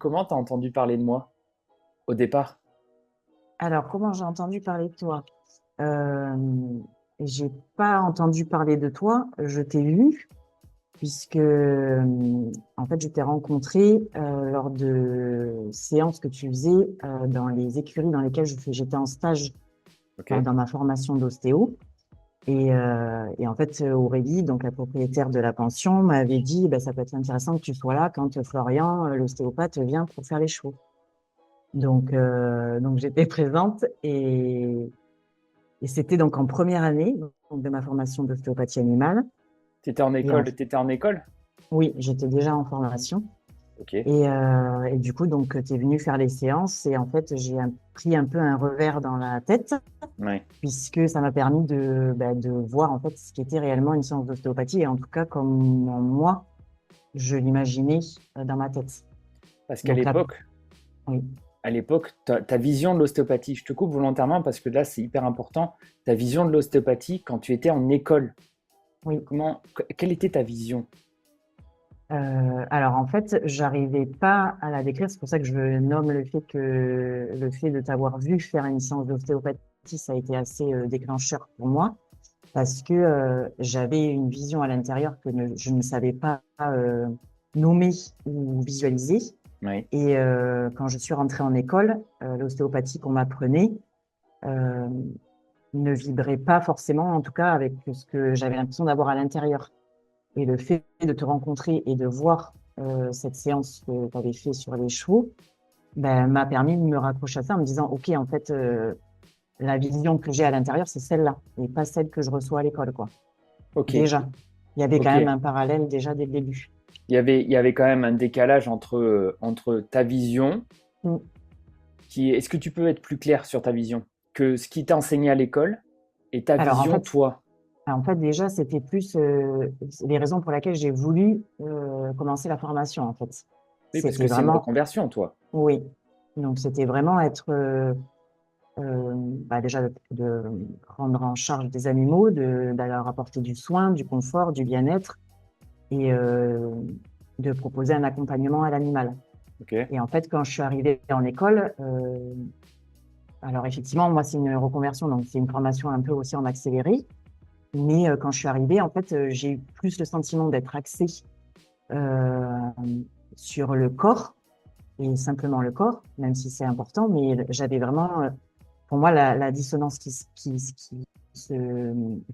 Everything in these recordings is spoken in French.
Comment t'as entendu parler de moi au départ? Alors, comment j'ai entendu parler de toi? Euh, j'ai pas entendu parler de toi, je t'ai vu, puisque en fait, je t'ai rencontré lors de séances que tu faisais dans les écuries dans lesquelles j'étais en stage, Ok. enfin, dans ma formation d'ostéo. Et en fait, Aurélie, donc la propriétaire de la pension, m'avait dit, bah, ça peut être intéressant que tu sois là quand Florian, l'ostéopathe, vient pour faire les chevaux. Donc j'étais présente et c'était donc en première année donc, de ma formation d'ostéopathie animale. T'étais en Et en, école, t'étais en école? oui, j'étais déjà en formation. Ok. Et du coup, donc, tu es venu faire les séances. Et en fait, pris un peu un revers dans la tête, Ouais. puisque ça m'a permis de voir en fait ce qu'était réellement une séance d'ostéopathie. Et en tout cas, comme moi, je l'imaginais dans ma tête. Parce qu'à Donc là, l'époque, oui. ta vision de l'ostéopathie, je te coupe volontairement parce que là c'est hyper important. Ta vision de l'ostéopathie quand tu étais en école, Oui. quelle était ta vision? Alors en fait, j'arrivais pas à la décrire. C'est pour ça que je nomme le fait de t'avoir vu faire une séance d'ostéopathie, ça a été assez déclencheur pour moi parce que j'avais une vision à l'intérieur que je ne savais pas nommer ou visualiser. Oui. Et quand je suis rentrée en école, l'ostéopathie qu'on m'apprenait euh, ne vibrait pas forcément, en tout cas avec ce que j'avais l'impression d'avoir à l'intérieur. Et le fait de te rencontrer et de voir cette séance que tu avais fait sur les chevaux, ben, m'a permis de me raccrocher à ça en me disant, OK, en fait, la vision que j'ai à l'intérieur, c'est celle-là, et pas celle que je reçois à l'école, quoi. Ok. Déjà, il y avait quand Ok. même un parallèle déjà dès le début. Il y avait quand même un décalage entre ta vision, Mm. est-ce que tu peux être plus clair sur ta vision que ce qui t'a enseigné à l'école et ta Alors, vision toi? en fait, déjà, c'était plus les raisons pour lesquelles j'ai voulu commencer la formation, en fait. Oui, parce C'était que c'est une vraiment, reconversion, toi. oui. Donc, c'était vraiment être déjà de prendre en charge des animaux, de leur apporter du soin, du confort, du bien-être et de proposer un accompagnement à l'animal. Ok. Et en fait, quand je suis arrivée en école, alors effectivement, moi, c'est une reconversion, donc c'est une formation un peu aussi en accéléré. Mais quand je suis arrivée, en fait, j'ai eu plus le sentiment d'être axée euh, sur le corps et simplement le corps, même si c'est important, mais j'avais vraiment pour moi, la dissonance qui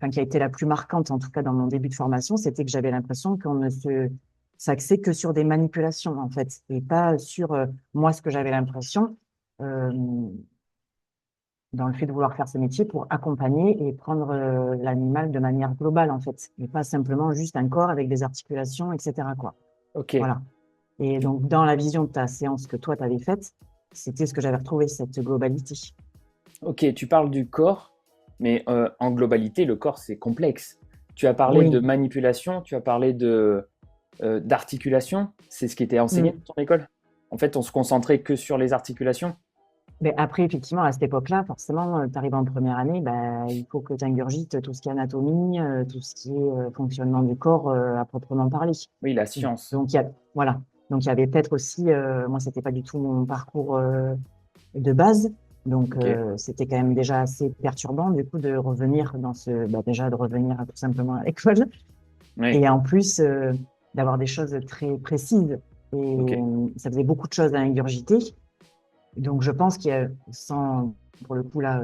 a été la plus marquante, en tout cas dans mon début de formation, c'était que j'avais l'impression qu'on ne s'axait que sur des manipulations, en fait, et pas sur moi, ce que j'avais l'impression, euh, dans le fait de vouloir faire ce métier pour accompagner et prendre l'animal de manière globale, en fait, et pas simplement juste un corps avec des articulations, etc., quoi. Ok. Voilà. Et donc, dans la vision de ta séance que toi, tu avais faite, c'était ce que j'avais retrouvé, cette globalité. Ok, tu parles du corps, mais en globalité, le corps, c'est complexe. Tu as parlé de Oui. manipulation, tu as parlé d'articulation. C'est ce qui était enseigné Mm. dans ton école? En fait, on se concentrait que sur les articulations? Mais après, effectivement, à cette époque-là, forcément, tu arrives en première année, bah, il faut que tu ingurgites tout ce qui est anatomie, tout ce qui est fonctionnement du corps à proprement parler. Oui, la science. Donc, voilà. Donc, il y avait peut-être aussi, moi, c'était pas du tout mon parcours de base. Donc, Ok. c'était quand même déjà assez perturbant, du coup, de revenir déjà de revenir tout simplement à l'école. Oui. Et en plus, d'avoir des choses très précises. Et Ok. ça faisait beaucoup de choses à ingurgiter. Donc, je pense qu'il y a, pour le coup, là,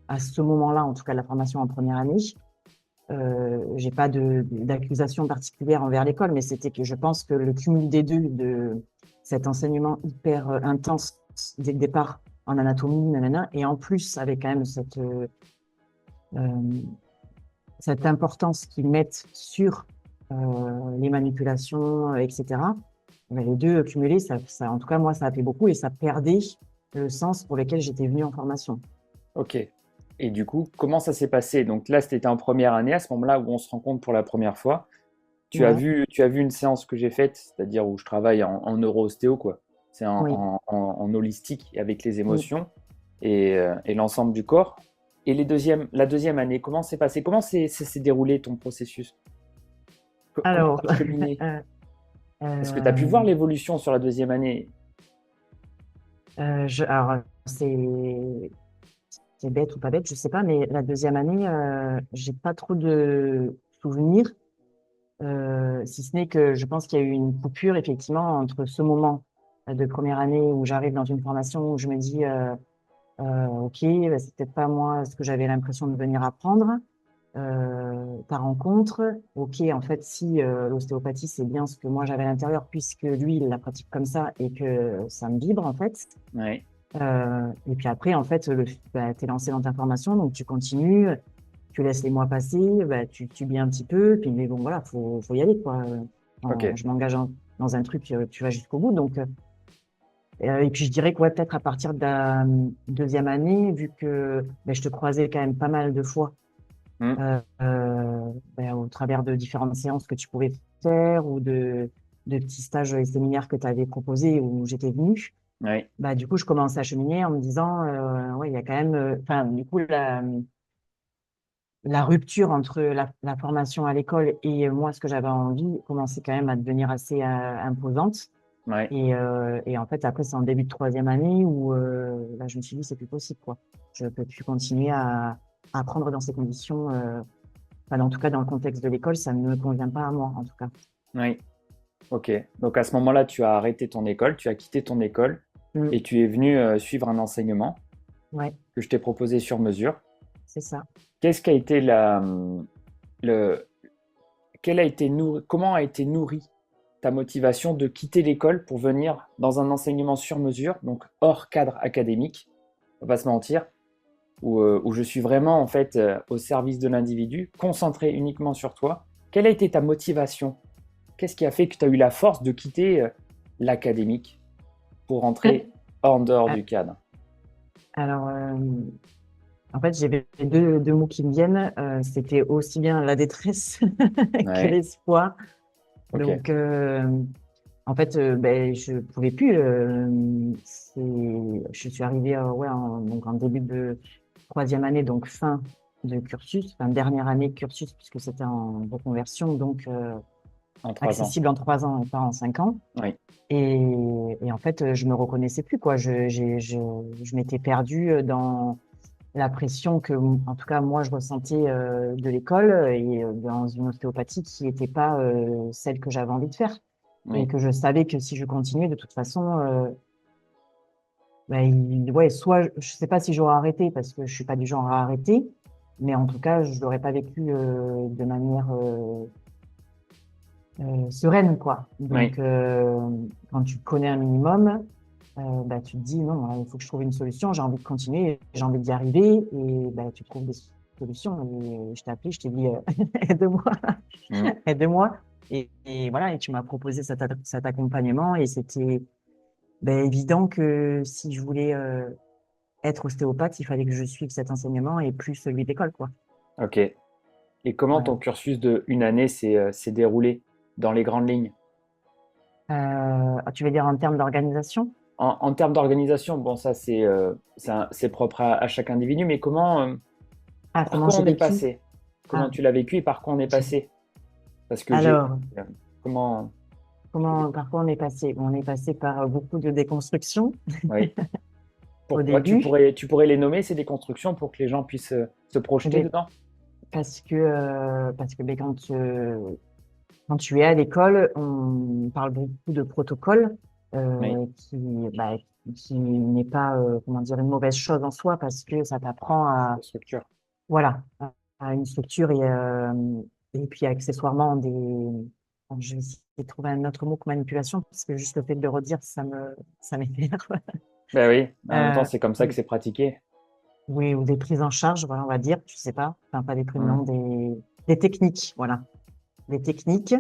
à ce moment-là, en tout cas, de la formation en première année, j'ai pas d'accusation particulière envers l'école, mais c'était que je pense que le cumul des deux, de cet enseignement hyper intense dès le départ en anatomie, nanana, et en plus, avec quand même euh, cette importance qu'ils mettent sur les manipulations, etc. Mais les deux cumulés, en tout cas, moi, ça a fait beaucoup et ça perdait le sens pour lequel j'étais venue en formation. Ok. Et du coup, comment ça s'est passé? Donc là, c'était en première année, à ce moment-là où on se rencontre pour la première fois. Ouais, Tu as vu une séance que j'ai faite, c'est-à-dire où je travaille en neuro-ostéo, quoi. C'est oui. en holistique et avec les Mm. émotions et l'ensemble du corps. Et la deuxième année, comment s'est passé? Comment s'est déroulé ton processus? Comment Alors, tu as cheminé? euh, Est-ce que tu as pu euh, voir l'évolution sur la deuxième année? Alors, c'est bête ou pas bête, je sais pas, mais la deuxième année, j'ai pas trop de souvenirs, si ce n'est que je pense qu'il y a eu une coupure effectivement entre ce moment de première année où j'arrive dans une formation où je me dis ok, bah, c'est peut-être pas moi ce que j'avais l'impression de venir apprendre. Ta rencontre, ok, en fait, si l'ostéopathie c'est bien ce que moi j'avais à l'intérieur, puisque lui il la pratique comme ça et que ça me vibre en fait. Ouais. Et puis après, en fait, bah, t'es lancé dans ta formation, donc tu continues, tu laisses les mois passer, bah, tu subis un petit peu, puis mais bon voilà, faut y aller quoi. Ok. Je m'engage dans un truc, tu vas jusqu'au bout. Donc, et puis je dirais que ouais, peut-être à partir de la deuxième année, vu que bah, je te croisais quand même pas mal de fois Hmm. bah, au travers de différentes séances que tu pouvais faire ou de petits stages et séminaires que tu avais proposés où j'étais venue. Ouais. Bah, du coup, je commence à cheminer en me disant, ouais, il y a quand même, enfin, du coup, la rupture entre la formation à l'école et moi, ce que j'avais envie, commençait quand même à devenir assez imposante. Ouais. Et en fait, après, c'est en début de troisième année où là, je me suis dit, c'est plus possible, quoi. Je peux plus continuer à apprendre dans ces conditions. Enfin, en tout cas, dans le contexte de l'école, ça ne me convient pas à moi, en tout cas. Ouais. Ok. Donc à ce moment-là, tu as arrêté ton école, tu as quitté ton école Mm. et tu es venu suivre un enseignement Ouais, que je t'ai proposé sur mesure. c'est ça. Qu'est-ce qui a été le, quelle a été comment a été nourrie ta motivation de quitter l'école pour venir dans un enseignement sur mesure, donc hors cadre académique, on va pas se mentir, où je suis vraiment en fait au service de l'individu, concentré uniquement sur toi. Quelle a été ta motivation? Qu'est-ce qui a fait que tu as eu la force de quitter l'académique pour rentrer en dehors Euh, du cadre? Alors, en fait, j'avais deux mots qui me viennent. C'était aussi bien la détresse que Ouais, l'espoir. ok, Donc, en fait, ben, je pouvais plus. Je suis arrivée ouais, donc en début de troisième année, donc fin de cursus, enfin dernière année de cursus, puisque c'était en reconversion, donc en 3 ans. accessible en 3 ans et pas en 5 ans. Oui, Et, et en fait, je me reconnaissais plus, quoi. Je m'étais perdue dans la pression que, en tout cas, moi, je ressentais de l'école et dans une ostéopathie qui n'était pas celle que j'avais envie de faire. Et oui, que je savais que si je continuais, de toute façon, ouais, soit, je sais pas si j'aurais arrêté parce que je suis pas du genre à arrêter, mais en tout cas, je l'aurais pas vécu de manière sereine, quoi. oui, Donc, quand tu connais un minimum, bah, tu te dis non, il faut que je trouve une solution, j'ai envie de continuer, j'ai envie d'y arriver, et bah, tu trouves des solutions. Et je t'ai appelé, je t'ai dit aide-moi, mm, aide-moi. Et voilà, et tu m'as proposé cet accompagnement, et c'était ben, évident que si je voulais être ostéopathe, il fallait que je suive cet enseignement et plus celui d'école, quoi. ok. Et comment Voilà. ton cursus de une année s'est déroulé dans les grandes lignes? Tu veux dire en termes d'organisation? En termes d'organisation, bon, ça c'est propre à chaque individu, mais Ah, par comment quoi j'ai on est vécu? passé? Comment Ah, tu l'as vécu et par quoi on est j'ai- passé? Parce que alors, euh, comment, par quoi on est passé? On est passé par beaucoup de déconstruction oui. au Pourquoi? début. Tu pourrais les nommer, ces déconstructions, pour que les gens puissent se Eh projeter ben, dedans? parce que ben, quand tu es à l'école, on parle beaucoup de protocole Oui, qui, bah, qui n'est pas, comment dire, une mauvaise chose en soi parce que ça t'apprend la à, structure. voilà, à une structure et puis accessoirement bon, je vais essayer de trouver un autre mot que manipulation parce que juste le fait de le redire, ça m'énerve. Ben oui, en même temps, Euh, c'est comme ça que c'est pratiqué. oui, ou des prises en charge, voilà, on va dire, je sais pas, enfin pas des prises, non, Mm. des techniques, voilà, des techniques.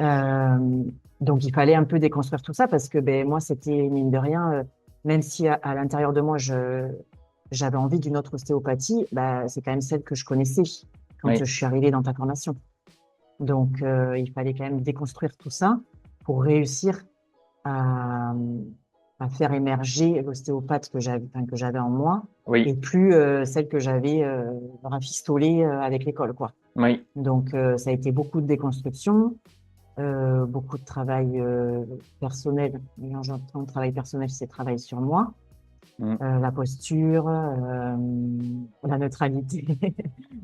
Euh, donc, il fallait un peu déconstruire tout ça parce que ben, moi, c'était mine de rien, même si à l'intérieur de moi, j'avais envie d'une autre ostéopathie, bah, c'est quand même celle que je connaissais quand je Oui, suis arrivée dans ta formation. Donc, il fallait quand même déconstruire tout ça pour réussir à, à faire émerger l'ostéopathe que j'avais en moi et oui, plus celle que j'avais rafistolée avec l'école, quoi. oui, Donc, ça a été beaucoup de déconstruction. beaucoup de travail personnel. Et quand j'entends travail personnel, c'est travail sur moi, Mm. la posture, la neutralité,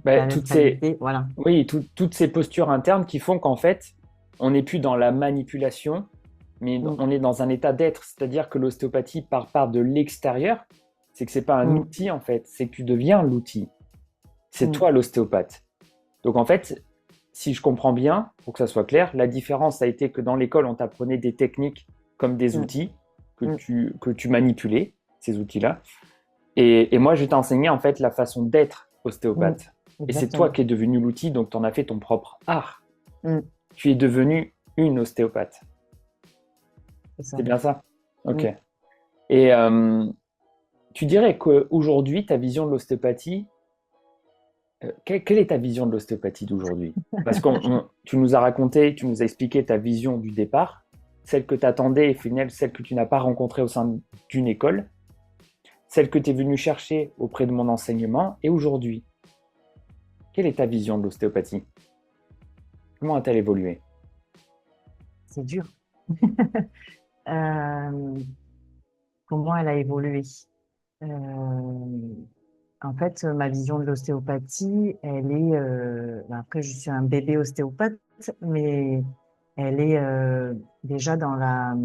Bah, la neutralité, voilà. oui, toutes ces postures internes qui font qu'en fait, on n'est plus dans la manipulation, mais Mm, on est dans un état d'être. C'est-à-dire que l'ostéopathie part de l'extérieur. C'est que c'est pas un mm, outil en fait, c'est que tu deviens l'outil. C'est mm, toi l'ostéopathe. Donc en fait, si je comprends bien, pour que ça soit clair, la différence a été que dans l'école, on t'apprenait des techniques comme des mm, outils mm, que tu manipulais, ces outils-là. Et moi, je t'ai enseigné en fait la façon d'être mm. ostéopathe. Et c'est toi Exactement. qui es devenu l'outil, donc tu en as fait ton propre art. Mm, Tu es devenu une ostéopathe. c'est ça. C'est bien ça? Ok. Mm. Et tu dirais qu'aujourd'hui, ta vision de l'ostéopathie, quelle est ta vision de l'ostéopathie d'aujourd'hui? Parce que tu nous as raconté, tu nous as expliqué ta vision du départ, celle que tu attendais et finalement celle que tu n'as pas rencontrée au sein d'une école, celle que tu es venu chercher auprès de mon enseignement, et aujourd'hui, quelle est ta vision de l'ostéopathie? Comment a-t-elle évolué? C'est dur. Euh, comment elle a évolué? Euh, En fait, ma vision de l'ostéopathie, elle est, après, je suis un bébé ostéopathe, mais elle est déjà dans la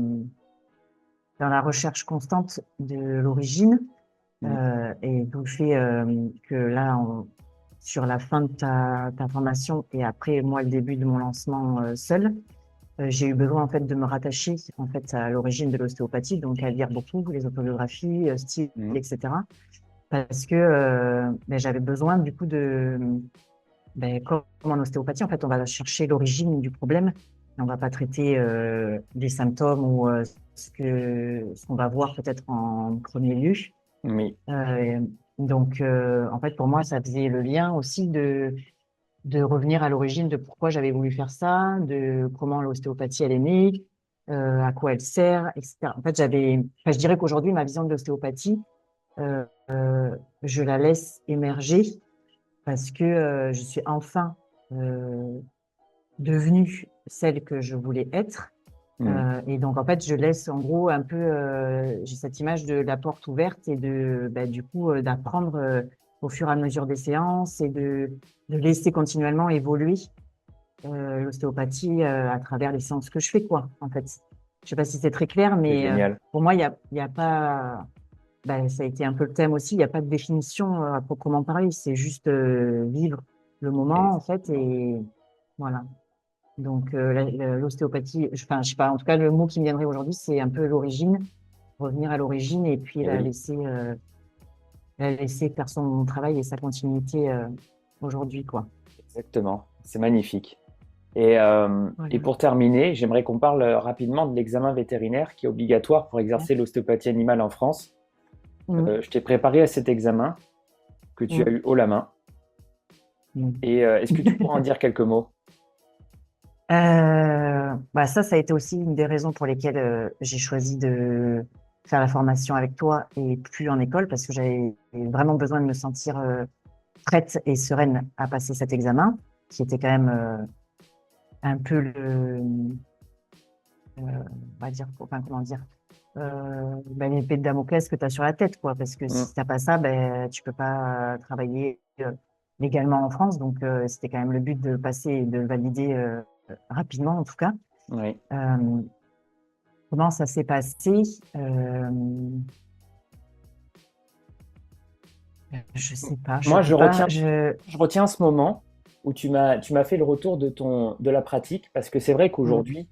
recherche constante de l'origine, Mm. et d'où le fait que là, sur la fin de ta formation et après moi le début de mon lancement seul, j'ai eu besoin en fait de me rattacher en fait à l'origine de l'ostéopathie, donc à lire beaucoup les autobiographies, styles, Mm. etc. Parce que ben, j'avais besoin du coup de ben, comme en ostéopathie, en fait, on va chercher l'origine du problème. On va pas traiter des symptômes ou ce qu'on va voir peut-être en premier lieu. Oui, Euh, donc, en fait, pour moi, ça faisait le lien aussi de revenir à l'origine de pourquoi j'avais voulu faire ça, de comment l'ostéopathie elle est née, à quoi elle sert, etc. En fait, enfin, je dirais qu'aujourd'hui, ma vision de l'ostéopathie, euh, je la laisse émerger parce que je suis enfin euh, devenue celle que je voulais être. mm, Et donc, en fait, je laisse en gros un peu, j'ai cette image de la porte ouverte et de, bah, du coup, d'apprendre au fur et à mesure des séances et de laisser continuellement évoluer l'ostéopathie à travers les séances que je fais, quoi, en fait. Je sais pas si c'est très clair, c'est mais génial. pour moi, il y a pas, bah, ça a été un peu le thème aussi, il n'y a pas de définition à proprement parler, c'est juste vivre le moment, en fait, Exactement. et voilà. Donc, l'ostéopathie, enfin, je sais pas, en tout cas, le mot qui me viendrait aujourd'hui, c'est un peu l'origine, revenir à l'origine et puis Et oui, la laisser faire son travail et sa continuité aujourd'hui, quoi. exactement. C'est magnifique. Et Voilà. pour terminer, j'aimerais qu'on parle rapidement de l'examen vétérinaire qui est obligatoire pour exercer l'ostéopathie animale en France. Mm, Je t'ai préparé à cet examen que tu as mm, eu haut la main. mm. Et est-ce que tu pourras en dire quelques mots? Bah ça a été aussi une des raisons pour lesquelles j'ai choisi de faire la formation avec toi et plus en école, parce que j'avais vraiment besoin de me sentir prête et sereine à passer cet examen, qui était quand même un peu on va dire, enfin, comment dire, ben, l'épée de Damoclès que tu as sur la tête, quoi, parce que Mm, si t'as pas ça, ben, tu peux pas travailler légalement en France, donc c'était quand même le but de passer et de valider rapidement, en tout cas. oui. Euh, Comment ça s'est passé? Je sais pas, je Moi, peux pas, je, je retiens ce moment où tu m'as fait le retour de la pratique, parce que c'est vrai mm, qu'aujourd'hui,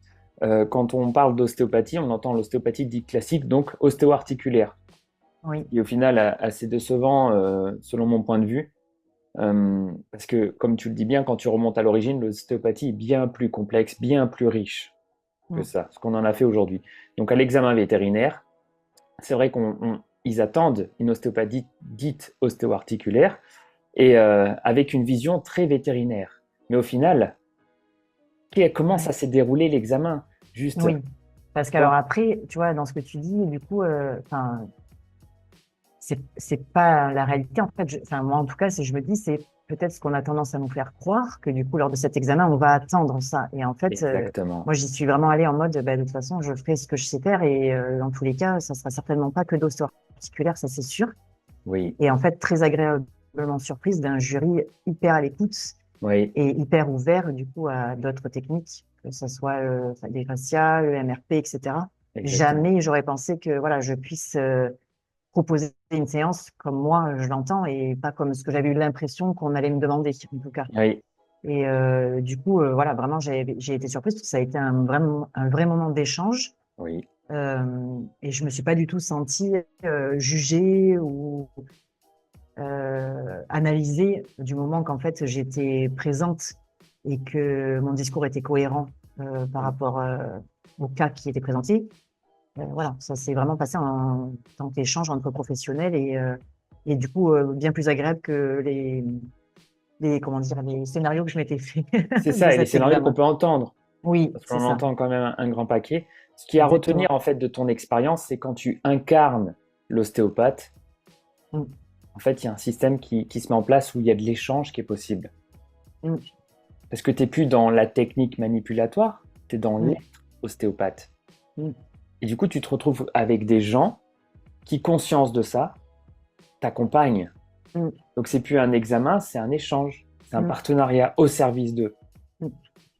quand on parle d'ostéopathie, on entend l'ostéopathie dite classique, donc ostéo-articulaire, oui, qui au final assez décevant selon mon point de vue, parce que comme tu le dis bien, quand tu remontes à l'origine, l'ostéopathie est bien plus complexe, bien plus riche que mm, ça, ce qu'on en a fait aujourd'hui. Donc à l'examen vétérinaire, c'est vrai qu'ils attendent une ostéopathie dite ostéo-articulaire, et avec une vision très vétérinaire. Mais au final, comment ouais, ça s'est déroulé l'examen? Juste, oui. Parce qu'alors après, tu vois, dans ce que tu dis, du coup, enfin, c'est pas la réalité. En fait, enfin, moi, en tout cas, je me dis, c'est peut-être ce qu'on a tendance à nous faire croire, que du coup, lors de cet examen, on va attendre ça. Et en fait, Exactement. moi, j'y suis vraiment allée en mode, bah, de toute façon, je ferai ce que je sais faire et dans tous les cas, ça sera certainement pas que d'ostéo-articulaire, ça c'est sûr. Oui, Et en fait, très agréablement surprise d'un jury hyper à l'écoute oui, et hyper ouvert du coup à d'autres techniques, que ce soit des fascias, le MRP, etc. exactement. Jamais j'aurais pensé que voilà, je puisse proposer une séance comme moi je l'entends et pas comme ce que j'avais eu l'impression qu'on allait me demander en tout cas. Oui, Et du coup, voilà, vraiment, j'ai été surprise parce que ça a été un vrai moment d'échange. oui, Et je me suis pas du tout sentie jugée ou analysée du moment qu'en fait j'étais présente et que mon discours était cohérent par rapport au cas qui était présenté. Voilà, ça s'est vraiment passé en tant qu'échange entre professionnels et du coup bien plus agréable que comment dire, les scénarios que je m'étais fait c'est de ça, et les cet scénarios qu'on examen. peut entendre, Oui, parce qu'on c'est en ça, entend quand même un grand paquet. Ce qui est à retenir exactement. en fait de ton expérience, c'est quand tu incarnes l'ostéopathe, Mm, en fait, il y a un système qui se met en place où il y a de l'échange qui est possible. mm, Parce que tu n'es plus dans la technique manipulatoire, tu es dans mm, l'être ostéopathe. mm, Et du coup, tu te retrouves avec des gens qui, conscience de ça, t'accompagnent. mm, Donc, c'est plus un examen, c'est un échange, c'est un mm, partenariat au service d'eux. mm.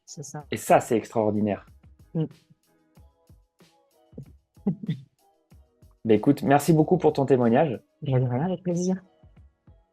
C'est ça. Et ça, c'est extraordinaire. Mm. Ben écoute, merci beaucoup pour ton témoignage. Bien, voilà, avec plaisir.